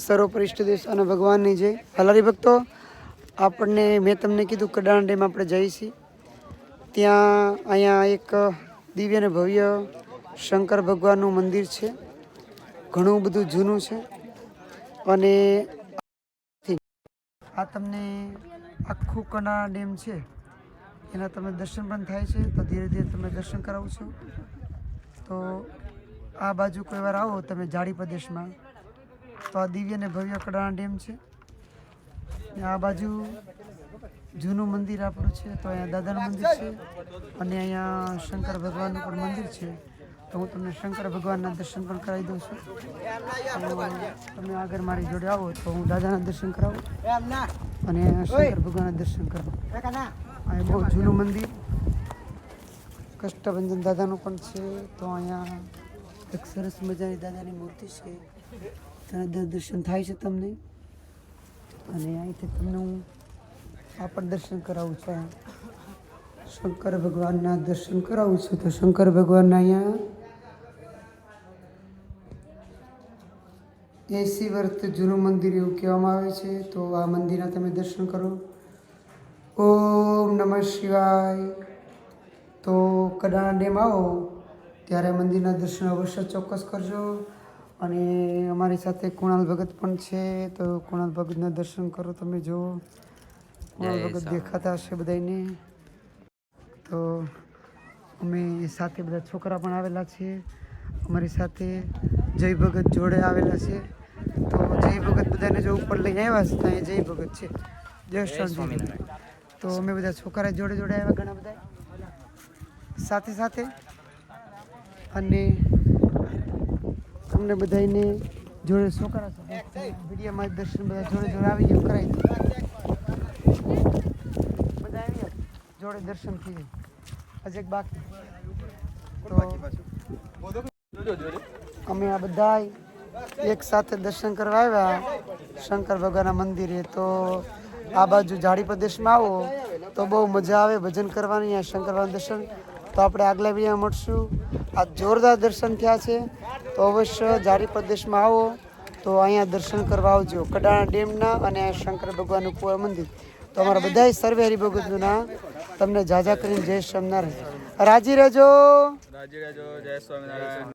સર્વોપરી ઇષ્ટદેશ અને ભગવાનની જય. હલારી ભક્તો, આપણને મેં તમને કીધું કડાણા ડેમ આપણે જઈએ છીએ. ત્યાં અહીંયા એક દિવ્ય અને ભવ્ય શંકર ભગવાનનું મંદિર છે. ઘણું બધું જૂનું છે અને આ તમને આખું કડાણા ડેમ છે એના તમે દર્શન પણ થાય છે. તો ધીરે ધીરે તમે દર્શન કરાવું છું. તો આ બાજુ કોઈ વાર આવો તમે જાડી પ્રદેશમાં તો આ દિવ્ય અને ભવ્ય કડાણા ડેમ છે. આ બાજુ જૂનું મંદિર આપણું છે. તો અહીંયા દાદાનું મંદિર છે અને અહીંયા શંકર ભગવાનનું પણ મંદિર છે. તો હું તમને શંકર ભગવાનના દર્શન પણ કરાવી દઉં છું. તો તમે આગળ મારી જોડે આવો તો હું દાદાના દર્શન કરાવું અને શંકર ભગવાનના દર્શન કરાવું. આ બહુ જૂનું મંદિર કષ્ટભંજન દાદાનું પણ છે. તો અહીંયા એક સરસ મજાની દાદાની મૂર્તિ છે. તેના દર્શન થાય છે તમને અને અહીંથી તમને હું આ પણ દર્શન કરાવું છું. શંકર ભગવાનના દર્શન કરાવું છું. તો શંકર ભગવાનના અહીંયા 80 વર્ષ જૂનું મંદિર એવું કહેવામાં આવે છે. તો આ મંદિરના તમે દર્શન કરો. ઓમ નમઃ શિવાય. તો કડાણા ડેમ આવો ત્યારે મંદિરના દર્શન અવશ્ય ચોક્કસ કરજો. અને અમારી સાથે કુણાલ ભગત પણ છે. તો કુણાલ ભગતના દર્શન કરો. તમે જુઓ કુણાલ ભગત દેખાતા હશે બધાને. તો અમે સાથે બધા છોકરા પણ આવેલા છીએ અમારી સાથે. જય ભગત જોડે આવેલા છે. તો જય ભગત બધાને જો ઉપર લઈને આવ્યા છે. તો અહીંયા જય ભગત છે. જય સ્વામિનારાયણ. તો અમે બધા છોકરા જોડે જોડે આવ્યા ઘણા બધા સાથે સાથે. અને તમને બધાને જોડે છોકરા વિડીયોમાં દર્શન બધા જોડે જોડે આવી ગયો કરાવી દો. બધા આવી જોડે દર્શન થઈ જાય. હજી એક બાકી. તો અમે આ બધા એક સાથે દર્શન કરવા આવ્યા શંકર ભગવાનના મંદિરે. તો આ બાજુ જાડી પ્રદેશમાં આવો તો બહુ મજા આવે ભજન કરવાની. અહીંયા શંકર ભગવાન દર્શન. તો આપણે આગલા વિડીયોમાં મળશું. આ જોરદાર દર્શન થયા છે. તો અવશ્ય જાડી પ્રદેશમાં આવો તો અહીંયા દર્શન કરવા આવજો કડાણા ડેમના અને શંકર ભગવાનનું પૂરા મંદિર. તો અમારા બધા સર્વે હરિભગતનું નામ તમને જાજા કરીને જય સ્વામિનારાયણ. રાજી રહેજો. જય સ્વામિનારાયણ.